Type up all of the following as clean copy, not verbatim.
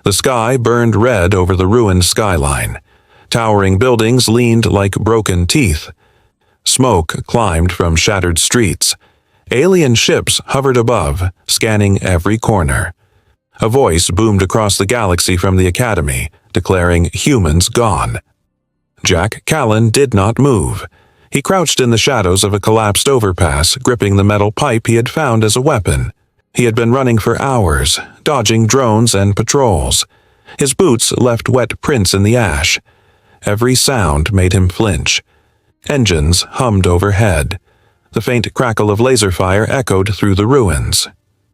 The sky burned red over the ruined skyline. Towering buildings leaned like broken teeth. Smoke climbed from shattered streets. Alien ships hovered above, scanning every corner. A voice boomed across the galaxy from the Academy, declaring humans gone. Jack Callan did not move. He crouched in the shadows of a collapsed overpass, gripping the metal pipe he had found as a weapon. He had been running for hours, dodging drones and patrols. His boots left wet prints in the ash. Every sound made him flinch. Engines hummed overhead. The faint crackle of laser fire echoed through the ruins.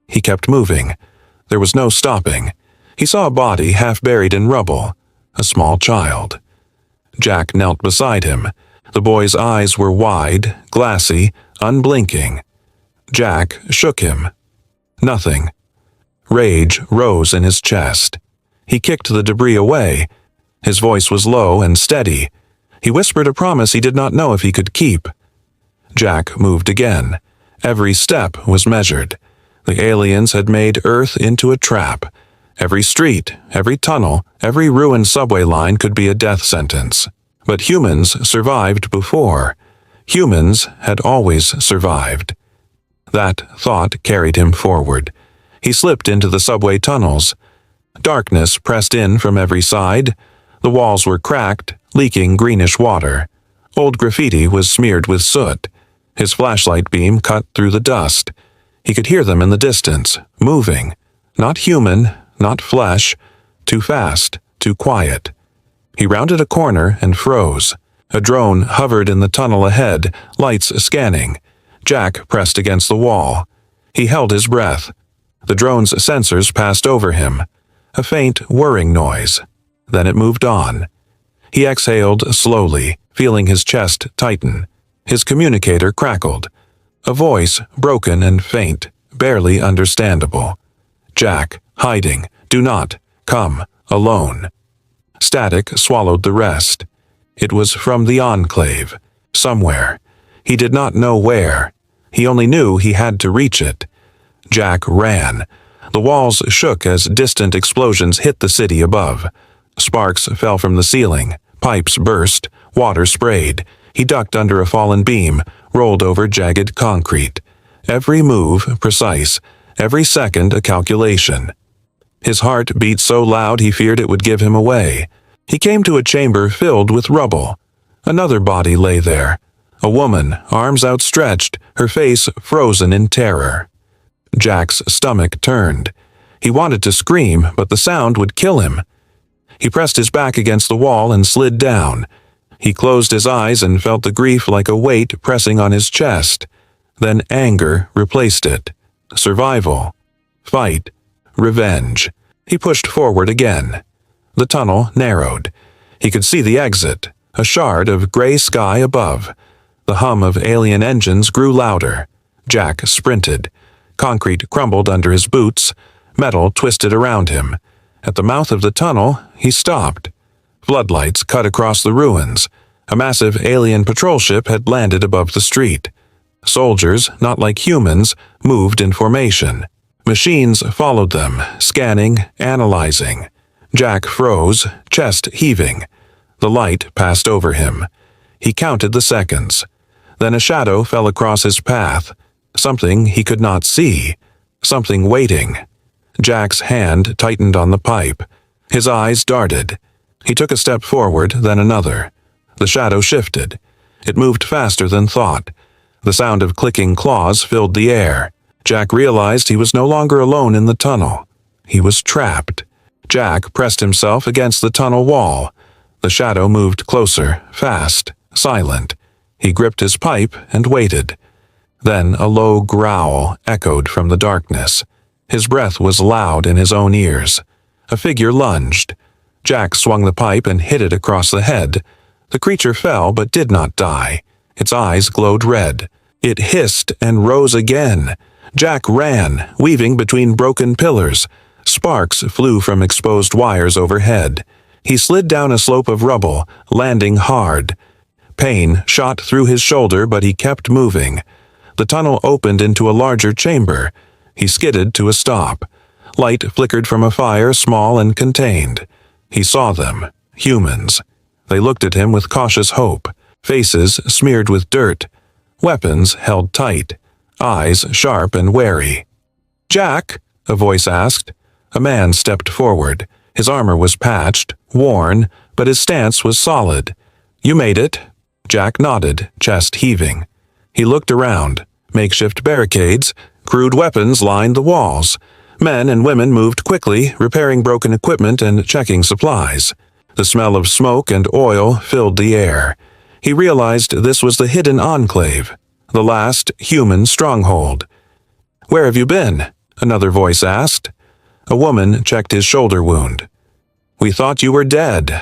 He kept moving. There was no stopping. He saw a body half buried in rubble, a small child. Jack knelt beside him. The boy's eyes were wide, glassy, unblinking. Jack shook him. Nothing. Rage rose in his chest. He kicked the debris away. His voice was low and steady. He whispered a promise he did not know if he could keep. Jack moved again. Every step was measured. The aliens had made Earth into a trap. Every street, every tunnel, every ruined subway line could be a death sentence. But humans survived before. Humans had always survived. That thought carried him forward. He slipped into the subway tunnels. Darkness pressed in from every side. The walls were cracked, leaking greenish water. Old graffiti was smeared with soot. His flashlight beam cut through the dust. He could hear them in the distance, moving. Not human, not flesh. Too fast, too quiet. He rounded a corner and froze. A drone hovered in the tunnel ahead, lights scanning. Jack pressed against the wall. He held his breath. The drone's sensors passed over him. A faint whirring noise. Then it moved on. He exhaled slowly, feeling his chest tighten. His communicator crackled. A voice, broken and faint, barely understandable. Jack, hiding. Do not. Come. Alone. Static swallowed the rest. It was from the Enclave. Somewhere. He did not know where. He only knew he had to reach it. Jack ran. The walls shook as distant explosions hit the city above. Sparks fell from the ceiling. Pipes burst. Water sprayed. He ducked under a fallen beam, rolled over jagged concrete. Every move precise. Every second a calculation. His heart beat so loud he feared it would give him away. He came to a chamber filled with rubble. Another body lay there. A woman, arms outstretched, her face frozen in terror. Jack's stomach turned. He wanted to scream, but the sound would kill him. He pressed his back against the wall and slid down. He closed his eyes and felt the grief like a weight pressing on his chest. Then anger replaced it. Survival. Fight. Revenge. He pushed forward again. The tunnel narrowed. He could see the exit, a shard of gray sky above. The hum of alien engines grew louder. Jack sprinted. Concrete crumbled under his boots. Metal twisted around him. At the mouth of the tunnel, he stopped. Floodlights cut across the ruins. A massive alien patrol ship had landed above the street. Soldiers, not like humans, moved in formation. Machines followed them, scanning, analyzing. Jack froze, chest heaving. The light passed over him. He counted the seconds. Then a shadow fell across his path. Something he could not see. Something waiting. Jack's hand tightened on the pipe. His eyes darted. He took a step forward, then another. The shadow shifted. It moved faster than thought. The sound of clicking claws filled the air. Jack realized he was no longer alone in the tunnel. He was trapped. Jack pressed himself against the tunnel wall. The shadow moved closer, fast, silent. He gripped his pipe and waited. Then a low growl echoed from the darkness. His breath was loud in his own ears. A figure lunged. Jack swung the pipe and hit it across the head. The creature fell but did not die. Its eyes glowed red. It hissed and rose again. Jack ran, weaving between broken pillars. Sparks flew from exposed wires overhead. He slid down a slope of rubble, landing hard. Pain shot through his shoulder, but he kept moving. The tunnel opened into a larger chamber. He skidded to a stop. Light flickered from a fire small and contained. He saw them, humans. They looked at him with cautious hope, faces smeared with dirt, weapons held tight, eyes sharp and wary. "Jack?" a voice asked. A man stepped forward. His armor was patched, worn, but his stance was solid. "You made it." Jack nodded, chest heaving. He looked around. Makeshift barricades, crude weapons lined the walls. Men and women moved quickly, repairing broken equipment and checking supplies. The smell of smoke and oil filled the air. He realized this was the hidden enclave, the last human stronghold. "Where have you been?" another voice asked. A woman checked his shoulder wound. "We thought you were dead."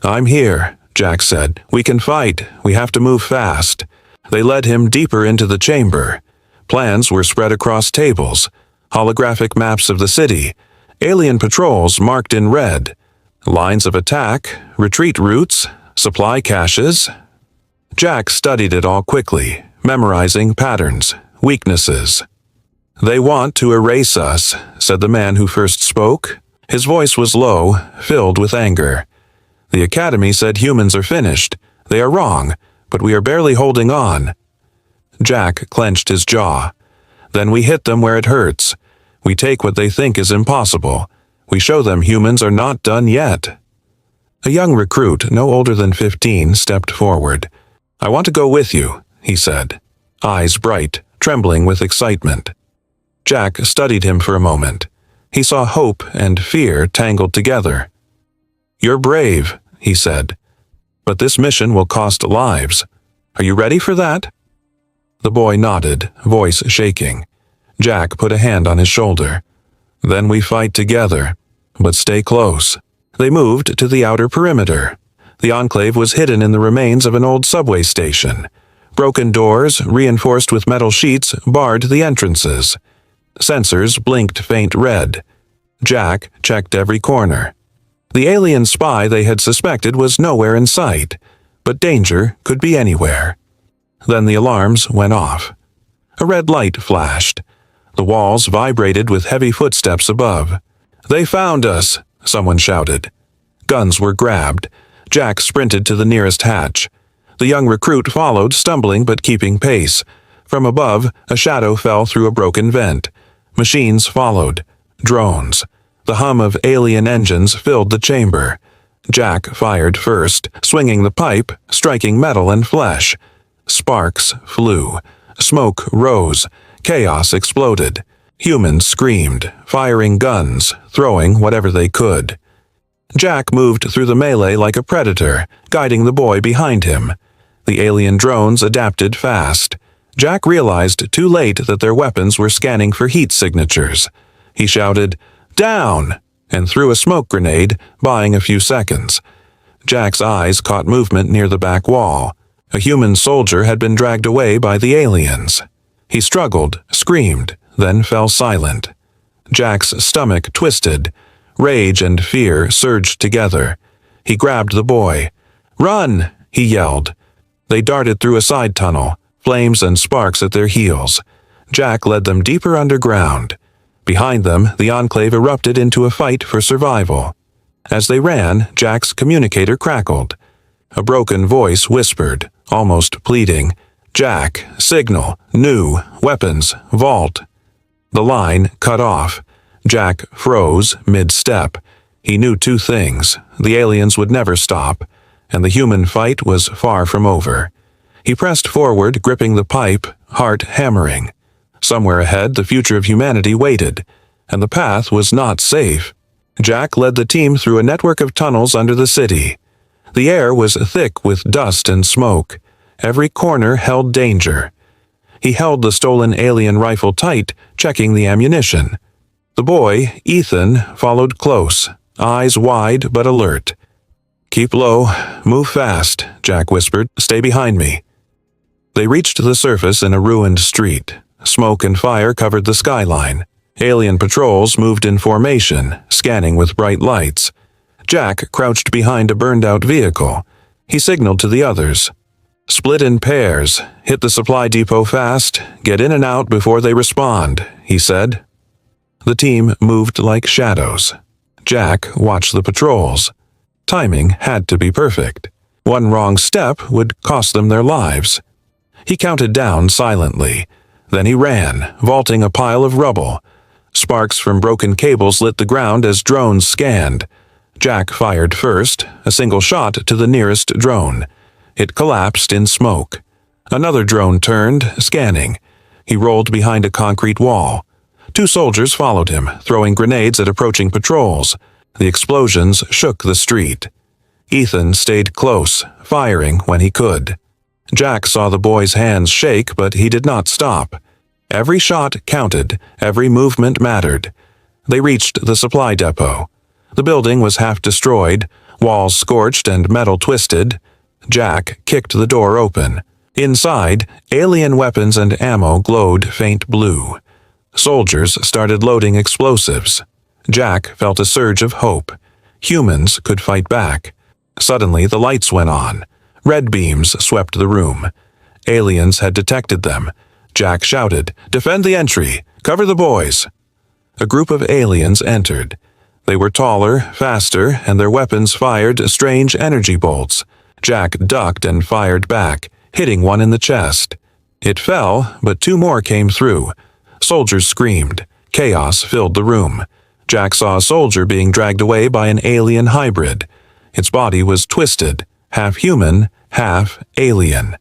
"I'm here," Jack said. "We can fight. We have to move fast." They led him deeper into the chamber. Plans were spread across tables, holographic maps of the city, alien patrols marked in red, lines of attack, retreat routes, supply caches. Jack studied it all quickly, memorizing patterns, weaknesses. "They want to erase us," said the man who first spoke. His voice was low, filled with anger. "The Academy said humans are finished. They are wrong, but we are barely holding on." Jack clenched his jaw. "Then we hit them where it hurts. We take what they think is impossible. We show them humans are not done yet." A young recruit, no older than 15, stepped forward. "I want to go with you," he said, eyes bright, trembling with excitement. Jack studied him for a moment. He saw hope and fear tangled together. "You're brave," he said, "but this mission will cost lives. Are you ready for that?" The boy nodded, voice shaking. Jack put a hand on his shoulder. "Then we fight together, but stay close." They moved to the outer perimeter. The enclave was hidden in the remains of an old subway station. Broken doors, reinforced with metal sheets, barred the entrances. Sensors blinked faint red. Jack checked every corner. The alien spy they had suspected was nowhere in sight, but danger could be anywhere. Then the alarms went off. A red light flashed. The walls vibrated with heavy footsteps above. "They found us!" someone shouted. Guns were grabbed. Jack sprinted to the nearest hatch. The young recruit followed, stumbling but keeping pace. From above, a shadow fell through a broken vent. Machines followed. Drones. The hum of alien engines filled the chamber. Jack fired first, swinging the pipe, striking metal and flesh. Sparks flew. Smoke rose. Chaos exploded. Humans screamed, firing guns, throwing whatever they could. Jack moved through the melee like a predator, guiding the boy behind him. The alien drones adapted fast. Jack realized too late that their weapons were scanning for heat signatures. He shouted, "Down!" and threw a smoke grenade, buying a few seconds. Jack's eyes caught movement near the back wall. A human soldier had been dragged away by the aliens. He struggled, screamed, then fell silent. Jack's stomach twisted. Rage and fear surged together. He grabbed the boy. "Run!" he yelled. They darted through a side tunnel, flames and sparks at their heels. Jack led them deeper underground. Behind them, the enclave erupted into a fight for survival. As they ran, Jack's communicator crackled. A broken voice whispered, almost pleading, "Jack, signal, new, weapons, vault." The line cut off. Jack froze mid-step. He knew two things. The aliens would never stop, and the human fight was far from over. He pressed forward, gripping the pipe, heart hammering. Somewhere ahead, the future of humanity waited, and the path was not safe. Jack led the team through a network of tunnels under the city. The air was thick with dust and smoke. Every corner held danger. He held the stolen alien rifle tight, checking the ammunition. The boy, Ethan, followed close, eyes wide but alert. "Keep low, move fast," Jack whispered. "Stay behind me." They reached the surface in a ruined street. Smoke and fire covered the skyline. Alien patrols moved in formation, scanning with bright lights. Jack crouched behind a burned-out vehicle. He signaled to the others. "Split in pairs, hit the supply depot fast, get in and out before they respond," he said. The team moved like shadows. Jack watched the patrols. Timing had to be perfect. One wrong step would cost them their lives. He counted down silently. Then he ran, vaulting a pile of rubble. Sparks from broken cables lit the ground as drones scanned. Jack fired first, a single shot to the nearest drone. It collapsed in smoke. Another drone turned, scanning. He rolled behind a concrete wall. 2 soldiers followed him, throwing grenades at approaching patrols. The explosions shook the street. Ethan stayed close, firing when he could. Jack saw the boy's hands shake, but he did not stop. Every shot counted, every movement mattered. They reached the supply depot. The building was half destroyed, walls scorched and metal twisted. Jack kicked the door open. Inside, alien weapons and ammo glowed faint blue. Soldiers started loading explosives. Jack felt a surge of hope. Humans could fight back. Suddenly, the lights went on. Red beams swept the room. Aliens had detected them. Jack shouted, "Defend the entry! Cover the boys!" A group of aliens entered. They were taller, faster, and their weapons fired strange energy bolts. Jack ducked and fired back, hitting one in the chest. It fell, but 2 more came through. Soldiers screamed. Chaos filled the room. Jack saw a soldier being dragged away by an alien hybrid. Its body was twisted, half human, half alien.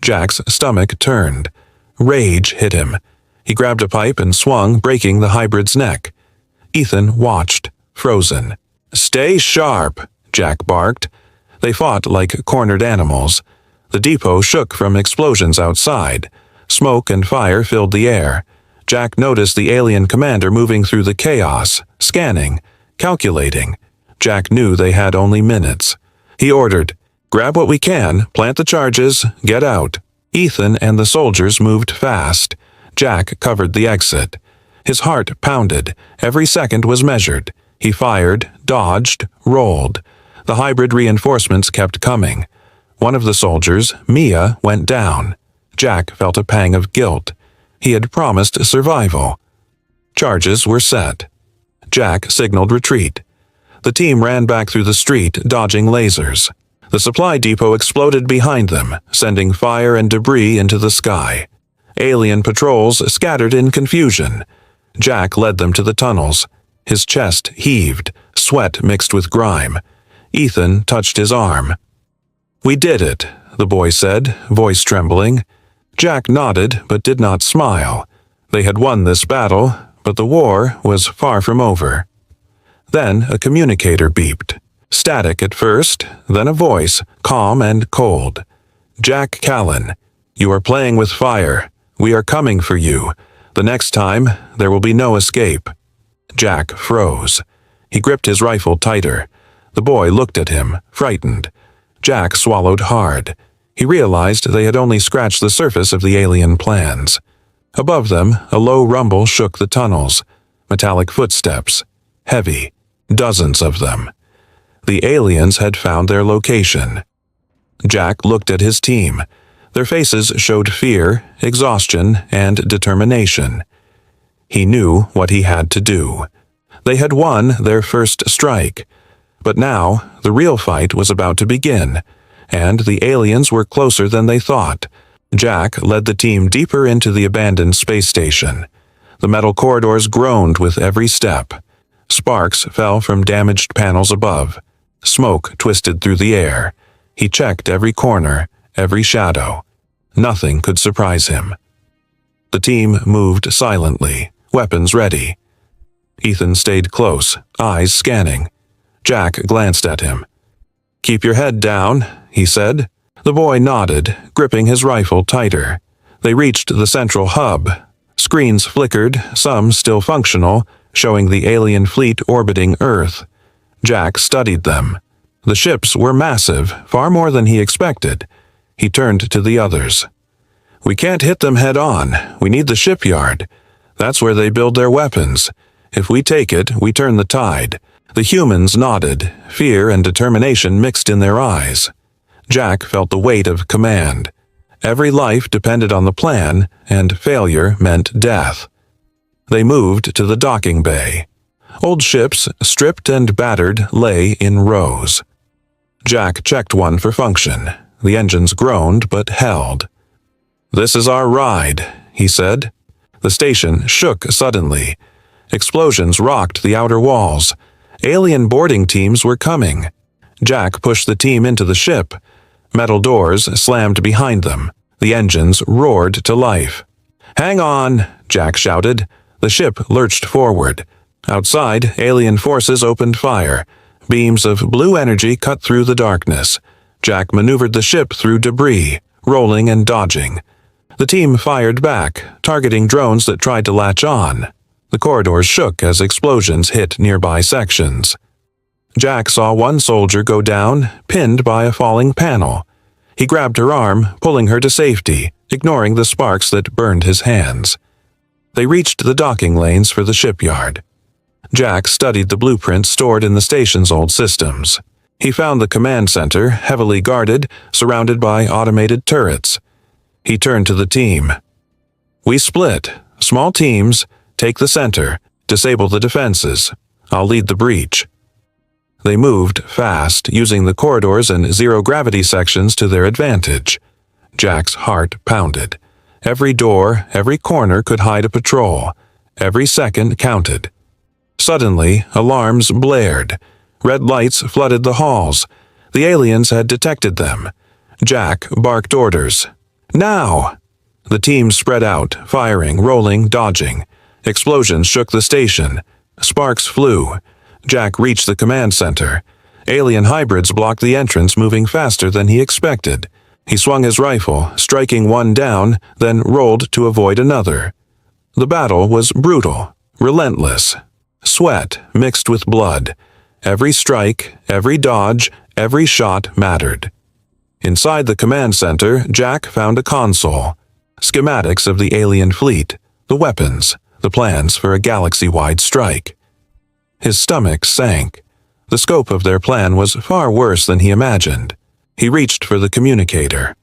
Jack's stomach turned. Rage hit him. He grabbed a pipe and swung, breaking the hybrid's neck. Ethan watched, frozen. "Stay sharp," Jack barked. They fought like cornered animals. The depot shook from explosions outside. Smoke and fire filled the air. Jack noticed the alien commander moving through the chaos, scanning, calculating. Jack knew they had only minutes. He ordered, "Grab what we can, plant the charges, get out." Ethan and the soldiers moved fast. Jack covered the exit. His heart pounded. Every second was measured. He fired, dodged, rolled. The hybrid reinforcements kept coming. One of the soldiers, Mia, went down. Jack felt a pang of guilt. He had promised survival. Charges were set. Jack signaled retreat. The team ran back through the street, dodging lasers. The supply depot exploded behind them, sending fire and debris into the sky. Alien patrols scattered in confusion. Jack led them to the tunnels. His chest heaved, sweat mixed with grime. Ethan touched his arm. "We did it," the boy said, voice trembling. Jack nodded but did not smile. They had won this battle, but the war was far from over. Then a communicator beeped. Static at first, then a voice, calm and cold. "Jack Callan, you are playing with fire. We are coming for you. The next time, there will be no escape." Jack froze. He gripped his rifle tighter. The boy looked at him, frightened. Jack swallowed hard. He realized they had only scratched the surface of the alien plans. Above them, a low rumble shook the tunnels. Metallic footsteps. Heavy. Dozens of them. The aliens had found their location. Jack looked at his team. Their faces showed fear, exhaustion, and determination. He knew what he had to do. They had won their first strike. But now, the real fight was about to begin, and the aliens were closer than they thought. Jack led the team deeper into the abandoned space station. The metal corridors groaned with every step. Sparks fell from damaged panels above. Smoke twisted through the air. He checked every corner, every shadow. Nothing could surprise him. The team moved silently, weapons ready. Ethan stayed close, eyes scanning. Jack glanced at him. "Keep your head down," he said. The boy nodded, gripping his rifle tighter. They reached the central hub. Screens flickered, some still functional, showing the alien fleet orbiting Earth. Jack studied them. The ships were massive, far more than he expected. He turned to the others. "We can't hit them head on. We need the shipyard. That's where they build their weapons. If we take it, we turn the tide." The humans nodded, fear and determination mixed in their eyes. Jack felt the weight of command. Every life depended on the plan, and failure meant death. They moved to the docking bay. Old ships, stripped and battered, lay in rows. Jack checked one for function. The engines groaned but held. "This is our ride," he said. The station shook suddenly. Explosions rocked the outer walls. Alien boarding teams were coming. Jack pushed the team into the ship. Metal doors slammed behind them. The engines roared to life. "Hang on," Jack shouted. The ship lurched forward. Outside, alien forces opened fire. Beams of blue energy cut through the darkness. Jack maneuvered the ship through debris, rolling and dodging. The team fired back, targeting drones that tried to latch on. The corridors shook as explosions hit nearby sections. Jack saw one soldier go down, pinned by a falling panel. He grabbed her arm, pulling her to safety, ignoring the sparks that burned his hands. They reached the docking lanes for the shipyard. Jack studied the blueprints stored in the station's old systems. He found the command center, heavily guarded, surrounded by automated turrets. He turned to the team. "We split. Small teams. Take the center. Disable the defenses. I'll lead the breach." They moved fast, using the corridors and zero-gravity sections to their advantage. Jack's heart pounded. Every door, every corner could hide a patrol. Every second counted. Suddenly, alarms blared. Red lights flooded the halls. The aliens had detected them. Jack barked orders. "Now!" The team spread out, firing, rolling, dodging. Explosions shook the station. Sparks flew. Jack reached the command center. Alien hybrids blocked the entrance, moving faster than he expected. He swung his rifle, striking one down, then rolled to avoid another. The battle was brutal, relentless. Sweat mixed with blood. Every strike, every dodge, every shot mattered. Inside the command center, Jack found a console. Schematics of the alien fleet, the weapons, the plans for a galaxy-wide strike. His stomach sank. The scope of their plan was far worse than he imagined. He reached for the communicator.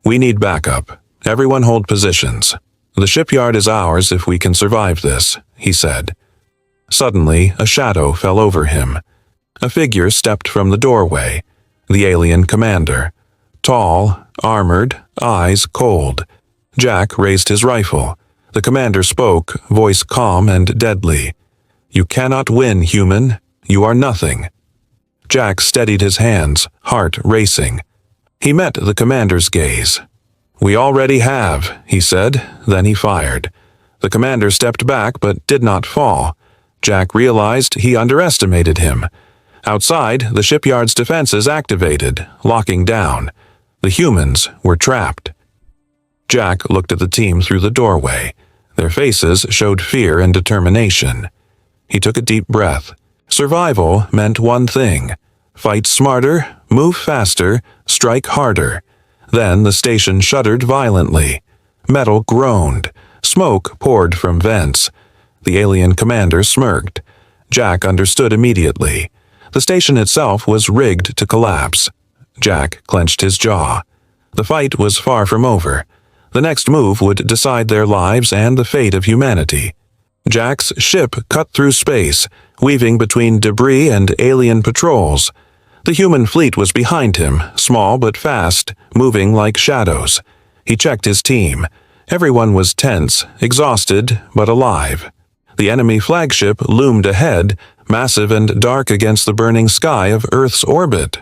"We need backup. Everyone hold positions. The shipyard is ours if we can survive this," he said. Suddenly, a shadow fell over him. A figure stepped from the doorway. The alien commander. Tall, armored, eyes cold. Jack raised his rifle. The commander spoke, voice calm and deadly. "You cannot win, human. You are nothing." Jack steadied his hands, heart racing. He met the commander's gaze. "We already have," he said. Then he fired. The commander stepped back but did not fall. Jack realized he underestimated him. Outside, the shipyard's defenses activated, locking down. The humans were trapped. Jack looked at the team through the doorway. Their faces showed fear and determination. He took a deep breath. Survival meant one thing: fight smarter, move faster, strike harder. Then the station shuddered violently. Metal groaned. Smoke poured from vents. The alien commander smirked. Jack understood immediately. The station itself was rigged to collapse. Jack clenched his jaw. The fight was far from over. The next move would decide their lives and the fate of humanity. Jack's ship cut through space, weaving between debris and alien patrols. The human fleet was behind him, small but fast, moving like shadows. He checked his team. Everyone was tense, exhausted, but alive. The enemy flagship loomed ahead, massive and dark against the burning sky of Earth's orbit.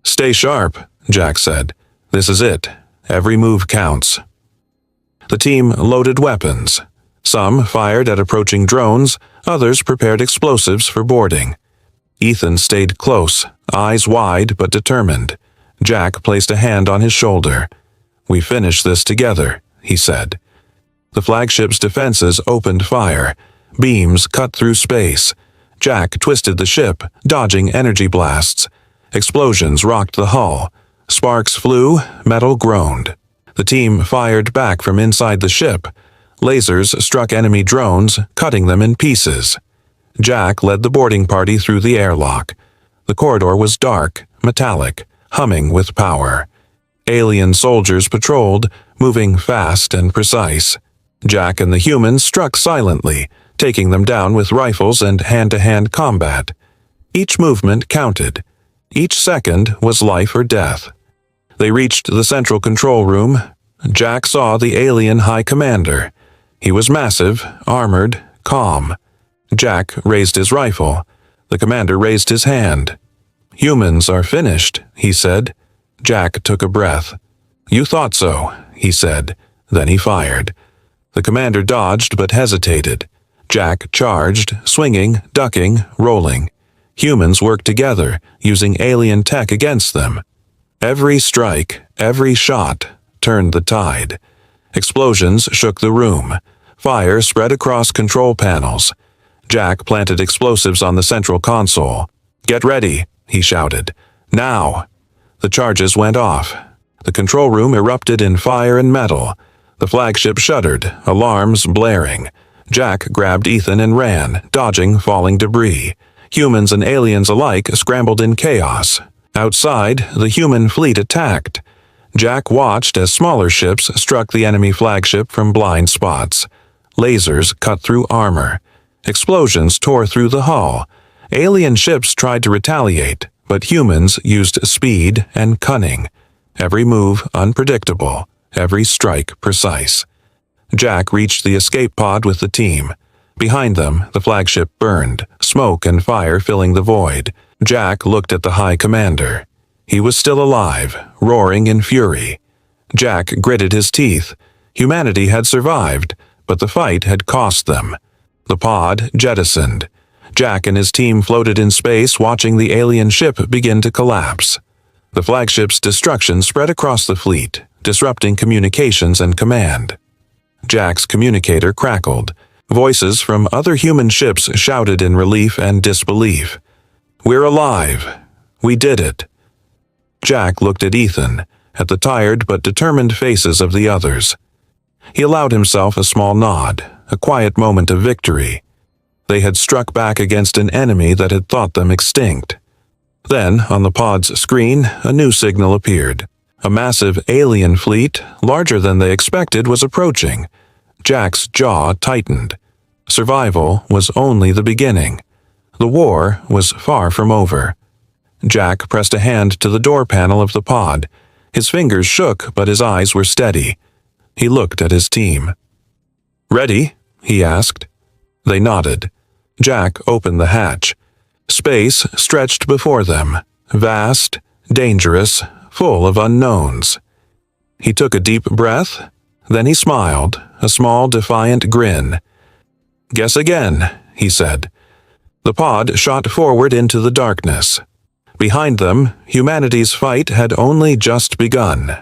"Stay sharp," Jack said. "This is it. Every move counts." The team loaded weapons. Some fired at approaching drones, others prepared explosives for boarding. Ethan stayed close, eyes wide but determined. Jack placed a hand on his shoulder. "We finish this together," he said. The flagship's defenses opened fire. Beams cut through space. Jack twisted the ship, dodging energy blasts. Explosions rocked the hull. Sparks flew, metal groaned. The team fired back from inside the ship. Lasers struck enemy drones, cutting them in pieces. Jack led the boarding party through the airlock. The corridor was dark, metallic, humming with power. Alien soldiers patrolled, moving fast and precise. Jack and the humans struck silently, taking them down with rifles and hand-to-hand combat. Each movement counted. Each second was life or death. They reached the central control room. Jack saw the alien High Commander. He was massive, armored, calm. Jack raised his rifle. The commander raised his hand. "Humans are finished," he said. Jack took a breath. "You thought so," he said. Then he fired. The commander dodged but hesitated. Jack charged, swinging, ducking, rolling. Humans worked together, using alien tech against them. Every strike, every shot, turned the tide. Explosions shook the room. Fire spread across control panels. Jack planted explosives on the central console. "Get ready," he shouted. "Now!" The charges went off. The control room erupted in fire and metal. The flagship shuddered, alarms blaring. Jack grabbed Ethan and ran, dodging falling debris. Humans and aliens alike scrambled in chaos. Outside, the human fleet attacked. Jack watched as smaller ships struck the enemy flagship from blind spots. Lasers cut through armor. Explosions tore through the hull. Alien ships tried to retaliate, but humans used speed and cunning. Every move unpredictable, every strike precise. Jack reached the escape pod with the team. Behind them, the flagship burned, smoke and fire filling the void. Jack looked at the High Commander. He was still alive, roaring in fury. Jack gritted his teeth. Humanity had survived, but the fight had cost them. The pod jettisoned. Jack and his team floated in space, watching the alien ship begin to collapse. The flagship's destruction spread across the fleet, disrupting communications and command. Jack's communicator crackled. Voices from other human ships shouted in relief and disbelief. "We're alive. We did it." Jack looked at Ethan, at the tired but determined faces of the others. He allowed himself a small nod, a quiet moment of victory. They had struck back against an enemy that had thought them extinct. Then, on the pod's screen, a new signal appeared. A massive alien fleet, larger than they expected, was approaching. Jack's jaw tightened. Survival was only the beginning. The war was far from over. Jack pressed a hand to the door panel of the pod. His fingers shook, but his eyes were steady. He looked at his team. "Ready?" he asked. They nodded. Jack opened the hatch. Space stretched before them, vast, dangerous, full of unknowns. He took a deep breath, then he smiled, a small, defiant grin. "Guess again," he said. The pod shot forward into the darkness. Behind them, humanity's fight had only just begun.